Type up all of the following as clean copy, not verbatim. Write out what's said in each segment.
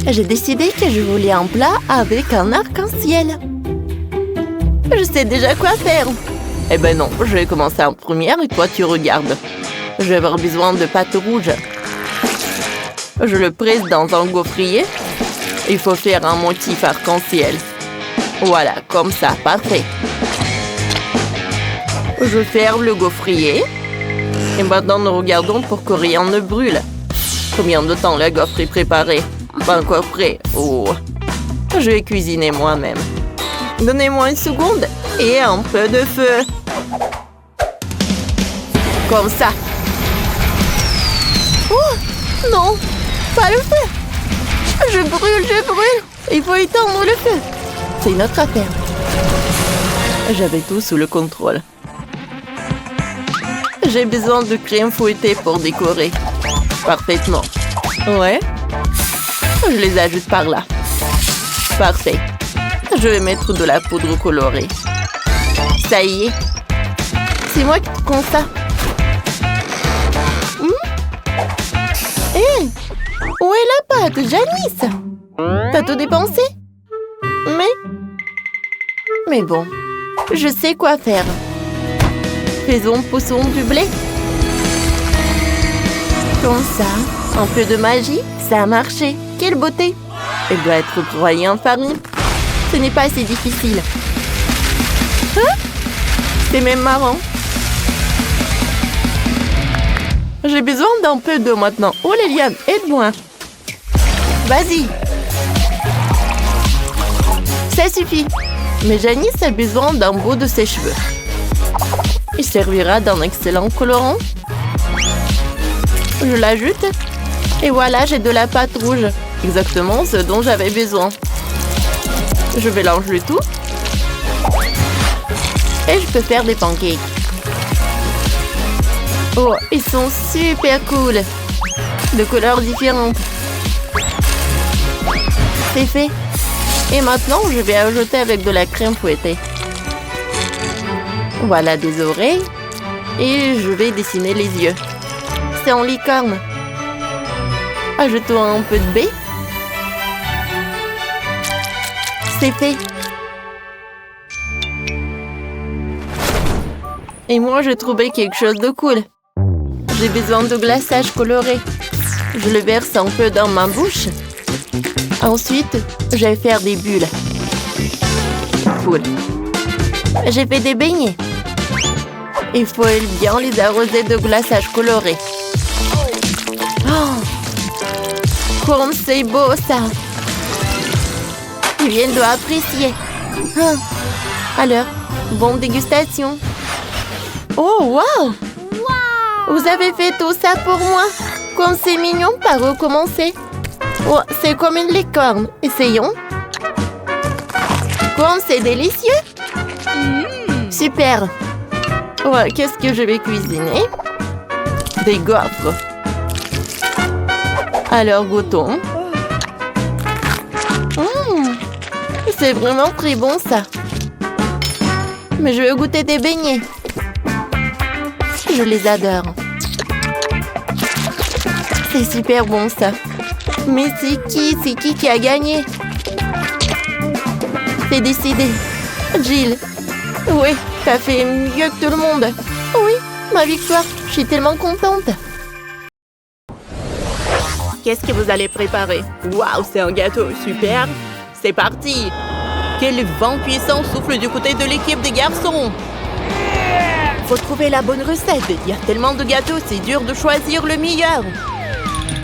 J'ai décidé que je voulais un plat avec un arc-en-ciel. Je sais déjà quoi faire. Eh ben non, je vais commencer en première et toi tu regardes. Je vais avoir besoin de pâte rouge. Je le presse dans un gaufrier. Il faut faire un motif arc-en-ciel. Voilà, comme ça, parfait. Je ferme le gaufrier. Et maintenant, nous regardons pour que rien ne brûle. Combien de temps la gaufre est préparée? Pas encore prêt. Oh. Je vais cuisiner moi-même. Donnez-moi une seconde et un peu de feu. Comme ça. Oh, non, pas le feu. Je brûle. Il faut éteindre le feu. C'est notre affaire. J'avais tout sous le contrôle. J'ai besoin de crème fouettée pour décorer. Parfaitement. Ouais. Je les ajoute par là. Parfait. Je vais mettre de la poudre colorée. Ça y est. C'est moi qui compte ça. Hé, où est la pâte, Janice? T'as tout dépensé? Mais bon, je sais quoi faire. Poussons du blé. Comme ça, un peu de magie, ça a marché. Quelle beauté! Elle doit être broyée en farine. Ce n'est pas assez difficile. Hein? C'est même marrant. J'ai besoin d'un peu d'eau maintenant. Oh, Liliane, aide-moi. Vas-y. Ça suffit. Mais Janice a besoin d'un bout de ses cheveux. Il servira d'un excellent colorant. Je l'ajoute. Et voilà, j'ai de la pâte rouge. Exactement ce dont j'avais besoin. Je mélange le tout. Et je peux faire des pancakes. Oh, ils sont super cool. De couleurs différentes. C'est fait. Et maintenant, je vais ajouter avec de la crème fouettée. Voilà des oreilles. Et je vais dessiner les yeux. C'est en licorne. Ajoutons un peu de baie. C'est fait. Et moi, j'ai trouvé quelque chose de cool. J'ai besoin de glaçage coloré. Je le verse un peu dans ma bouche. Ensuite, je vais faire des bulles. Cool. J'ai fait des beignets. Il faut bien les arroser de glaçage coloré. Oh! Comme c'est beau, ça! Vivienne doit apprécier. Ah. Alors, bonne dégustation. Oh, wow! Vous avez fait tout ça pour moi? Comme c'est mignon, par recommencer. Oh, c'est comme une licorne. Essayons. Comme c'est délicieux. Super. Ouais, qu'est-ce que je vais cuisiner? Des gaufres. Alors, goûtons. C'est vraiment très bon, ça. Mais je veux goûter des beignets. Je les adore. C'est super bon, ça. Mais c'est qui a gagné? C'est décidé. Jill. Oui, t'as fait mieux que tout le monde. Oui, ma victoire. Je suis tellement contente. Qu'est-ce que vous allez préparer? Waouh, c'est un gâteau super. C'est parti. Quel vent puissant souffle du côté de l'équipe des garçons. Faut trouver la bonne recette. Il y a tellement de gâteaux, c'est dur de choisir le meilleur.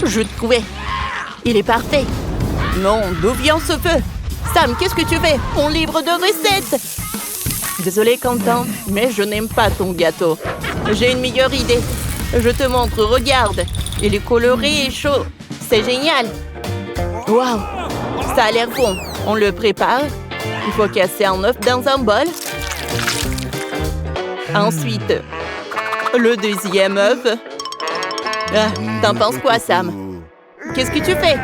Je trouvais. Il est parfait. Non, d'où vient ce feu? Sam, qu'est-ce que tu fais? Mon livre de recettes. Désolée, Quentin, mais je n'aime pas ton gâteau. J'ai une meilleure idée. Je te montre, regarde. Il est coloré et chaud. C'est génial. Waouh, ça a l'air bon. On le prépare. Il faut casser un œuf dans un bol. Ensuite, le deuxième œuf. Ah, t'en penses quoi, Sam? Qu'est-ce que tu fais?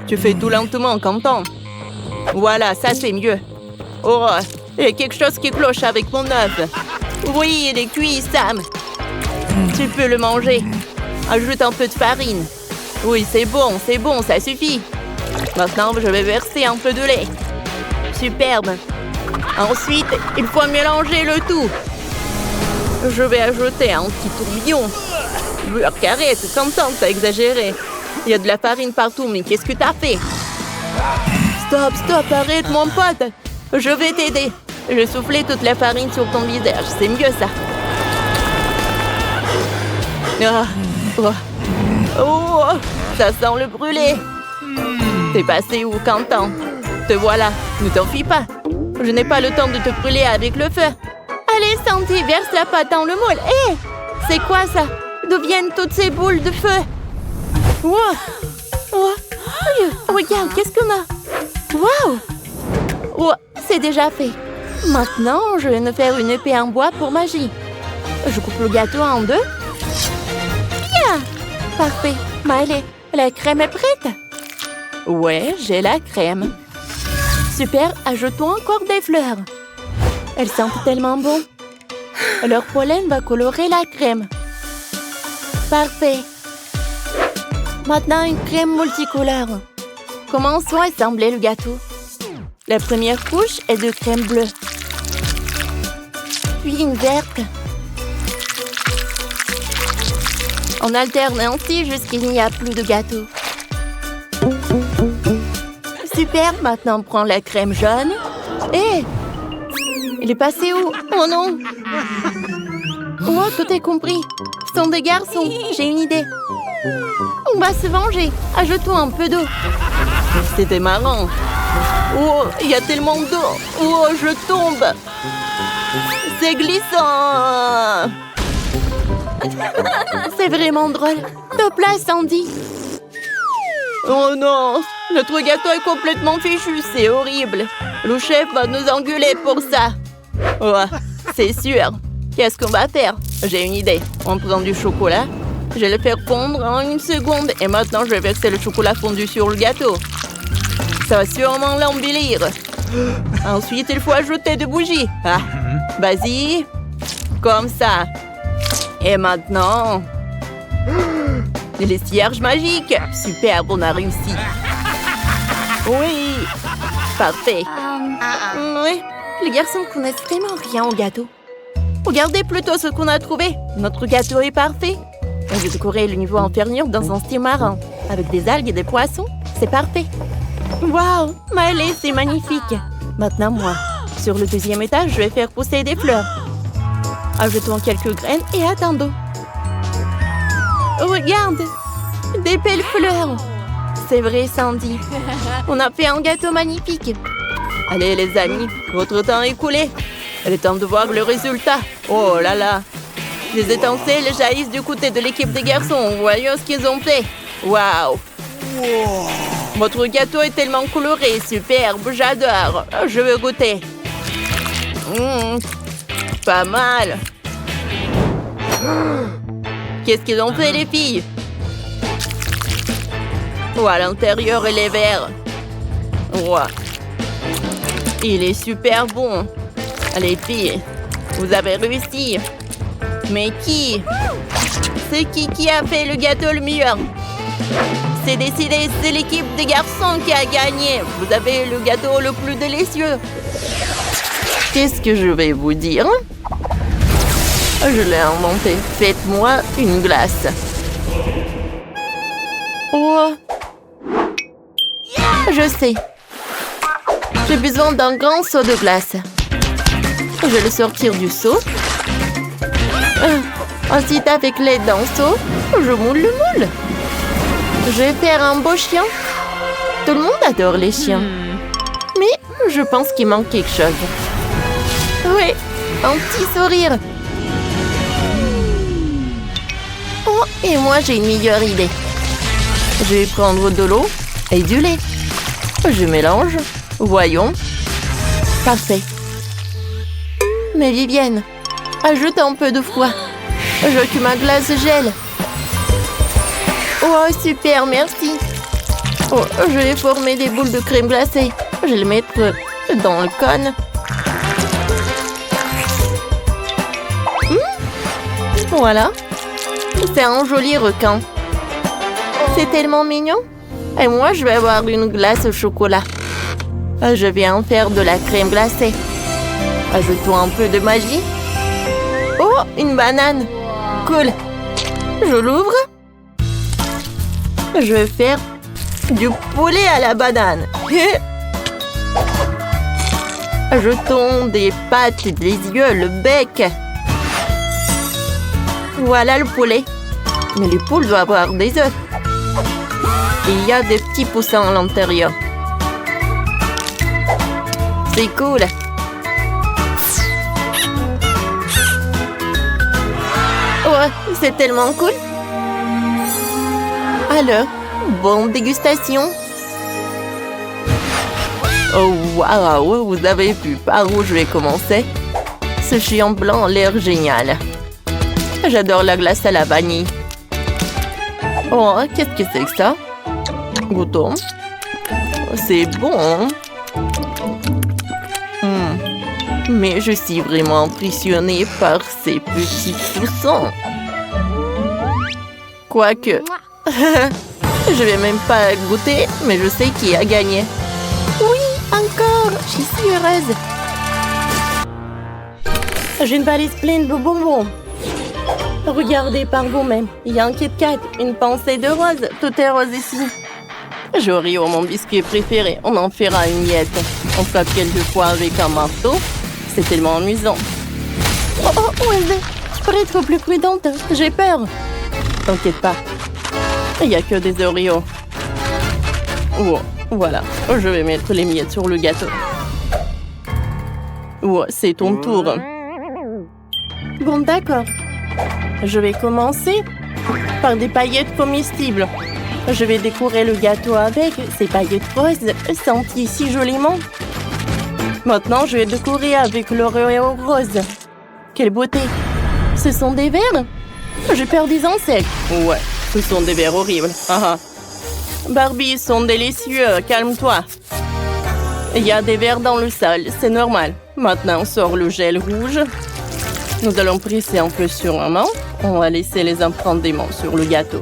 Tu fais tout lentement, Quentin. Voilà, ça c'est mieux. Oh, il y a quelque chose qui cloche avec mon œuf. Oui, il est cuit, Sam. Tu peux le manger. Ajoute un peu de farine. Oui, c'est bon, ça suffit. Maintenant, je vais verser un peu de lait. Superbe. Ensuite, il faut mélanger le tout. Je vais ajouter un petit tourbillon. Beurre carré, c'est content, t'as exagéré. Il y a de la farine partout, mais qu'est-ce que t'as fait? Stop, arrête mon pote. Je vais t'aider. Je vais souffler toute la farine sur ton visage, c'est mieux ça. Oh, ça sent le brûlé. T'es passé où, Quentin? Te voilà, ne t'enfuis pas. Je n'ai pas le temps de te brûler avec le feu. Allez, Sandy, verse la pâte dans le moule. Hé, c'est quoi ça? D'où viennent toutes ces boules de feu? Wow. Oh, regarde, qu'est-ce qu'on a? Waouh! Oh, c'est déjà fait. Maintenant, je vais me faire une épée en bois pour magie. Je coupe le gâteau en deux. Bien! Parfait. Miley, la crème est prête? Ouais, j'ai la crème. Super, ajoutons encore des fleurs. Elles sentent tellement bon. Leur pollen va colorer la crème. Parfait. Maintenant, une crème multicolore. Commençons à assembler le gâteau. La première couche est de crème bleue. Puis une verte. On alterne ainsi jusqu'il n'y a plus de gâteau. Super, maintenant on prend la crème jaune. Hé! Il est passé où? Oh non! Oh, tout est compris. Ce sont des garçons. J'ai une idée. On va se venger. Ajoutons un peu d'eau. C'était marrant. Oh, il y a tellement d'eau. Oh, je tombe. C'est glissant. C'est vraiment drôle. Te place, Sandy. Oh non, notre gâteau est complètement fichu. C'est horrible. Le chef va nous engueuler pour ça. Oh, c'est sûr. Qu'est-ce qu'on va faire? J'ai une idée. On prend du chocolat. Je vais le faire fondre en 1 seconde. Et maintenant, je vais verser le chocolat fondu sur le gâteau. Ça va sûrement l'embellir. Ensuite, il faut ajouter des bougies. Ah, vas-y. Comme ça. Et maintenant... les cierges magiques. Super, on a réussi. Oui. Parfait. Oui, les garçons connaissent vraiment rien au gâteau. Regardez plutôt ce qu'on a trouvé. Notre gâteau est parfait. On va décorer le niveau inférieur dans un style marin. Avec des algues et des poissons. C'est parfait. Waouh, Miley, c'est magnifique. Maintenant, moi. Sur le deuxième étage, je vais faire pousser des fleurs. Ajoutons quelques graines et attendons. Regarde, des belles fleurs. C'est vrai, Sandy. On a fait un gâteau magnifique. Allez, les amis, votre temps est écoulé. Il est temps de voir le résultat. Oh là là. Des étincelles jaillissent du côté de l'équipe des garçons. Voyons ce qu'ils ont fait. Waouh. Votre gâteau est tellement coloré, superbe, j'adore. Je veux goûter. Pas mal. Qu'est-ce qu'ils ont fait, les filles? Oh, à l'intérieur, il est vert. Oh. Il est super bon. Les filles, vous avez réussi. Mais qui? C'est qui a fait le gâteau le meilleur? C'est décidé, c'est l'équipe des garçons qui a gagné. Vous avez le gâteau le plus délicieux. Qu'est-ce que je vais vous dire? Je l'ai inventé. Faites-moi une glace. Oh. Je sais. J'ai besoin d'un grand seau de glace. Je vais le sortir du seau. Ensuite, avec l'aide d'un seau, je moule le moule. Je vais faire un beau chien. Tout le monde adore les chiens. Mais je pense qu'il manque quelque chose. Oui, un petit sourire. Oh, et moi, j'ai une meilleure idée. Je vais prendre de l'eau et du lait. Je mélange. Voyons. Parfait. Mais Vivienne, ajoute un peu de froid. Je veux que ma glace gèle. Oh, super, merci. Oh, je vais former des boules de crème glacée. Je vais les mettre dans le cône. Voilà. C'est un joli requin. C'est tellement mignon. Et moi, je vais avoir une glace au chocolat. Je vais en faire de la crème glacée. Ajoutons un peu de magie. Oh, une banane. Cool. Je l'ouvre. Je vais faire du poulet à la banane. Ajoutons des pâtes, des yeux, le bec. Voilà le poulet. Mais les poules doivent avoir des œufs. Et il y a des petits poussins à l'intérieur. C'est cool. Ouais, c'est tellement cool. Alors, bonne dégustation. Oh, waouh, vous avez vu par où je vais commencer? Ce géant blanc a l'air génial. J'adore la glace à la vanille. Oh, qu'est-ce que c'est que ça? Goûtons. C'est bon. Mais je suis vraiment impressionnée par ces petits poussins. Quoique, je vais même pas goûter, mais je sais qui a gagné. Oui, encore! Je suis si heureuse. J'ai une valise pleine de bonbons. Regardez par vous-même. Il y a un Kit Kat, une pensée de rose. Tout est rose ici. J'aurai mon biscuit préféré. On en fera une miette. On frappe quelquefois avec un marteau. C'est tellement amusant. Oh, Wednesday, je pourrais être plus prudente. J'ai peur. T'inquiète pas. Il n'y a que des Oreos. Oh, voilà. Je vais mettre les miettes sur le gâteau. Oh, c'est ton tour. Bon, d'accord. Je vais commencer par des paillettes comestibles. Je vais décorer le gâteau avec ces paillettes roses senties si joliment. Maintenant, je vais décorer avec l'Oreo rose. Quelle beauté! Ce sont des vers? J'ai peur des insectes. Ouais, ce sont des vers horribles. Barbie, ils sont délicieux. Calme-toi. Il y a des vers dans le sol, c'est normal. Maintenant, on sort le gel rouge. Nous allons presser un peu sur un main. On va laisser les empreintes des mains sur le gâteau.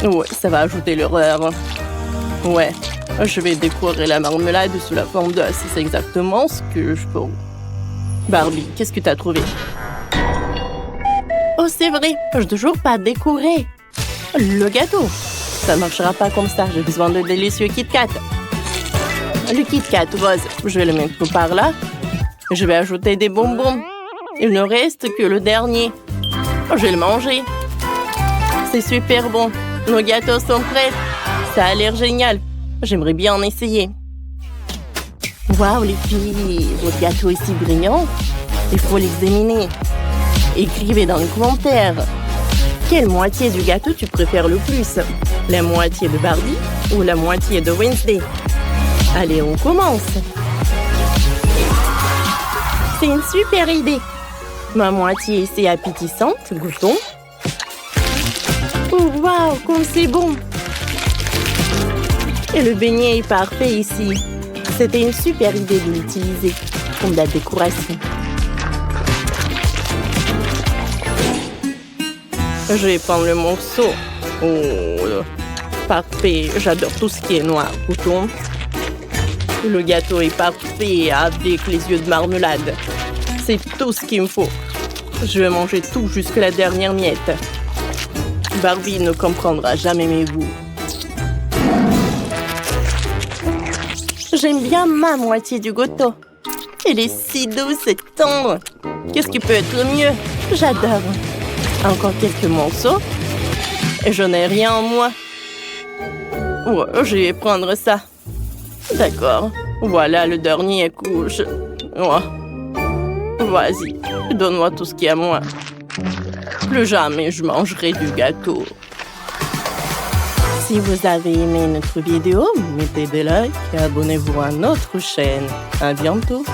Ouais, ça va ajouter l'horreur. Ouais, je vais décorer la marmelade sous la forme d'os. C'est exactement ce que je veux. Barbie, qu'est-ce que tu as trouvé? Oh, c'est vrai, je n'ai toujours pas décoré le gâteau. Ça ne marchera pas comme ça. J'ai besoin de délicieux Kit Kat. Le Kit Kat rose, je vais le mettre par là. Je vais ajouter des bonbons. Il ne reste que le dernier. Je vais le manger. C'est super bon. Nos gâteaux sont prêts. Ça a l'air génial. J'aimerais bien en essayer. Waouh, les filles, votre gâteau est si brillant. Il faut l'examiner. Écrivez dans les commentaires. Quelle moitié du gâteau tu préfères le plus? La moitié de Barbie ou la moitié de Wednesday? Allez, on commence. C'est une super idée. Ma moitié est appétissante. Goûtons. Oh, waouh, comme c'est bon. Et le beignet est parfait ici. C'était une super idée de l'utiliser comme de la décoration. Je vais prendre le morceau. Oh, parfait. J'adore tout ce qui est noir. Goûtons. Le gâteau est parfait avec les yeux de marmelade. C'est tout ce qu'il me faut. Je vais manger tout jusqu'à la dernière miette. Barbie ne comprendra jamais mes goûts. J'aime bien ma moitié du gâteau. Elle est si douce et tendre. Qu'est-ce qui peut être mieux? J'adore. Encore quelques morceaux. Et je n'ai rien en moi. Ouais, je vais prendre ça. D'accord. Voilà le dernier couche. Ouais. Vas-y, donne-moi tout ce qu'il y a à moi. Plus jamais je mangerai du gâteau. Si vous avez aimé notre vidéo, mettez des likes et abonnez-vous à notre chaîne. À bientôt.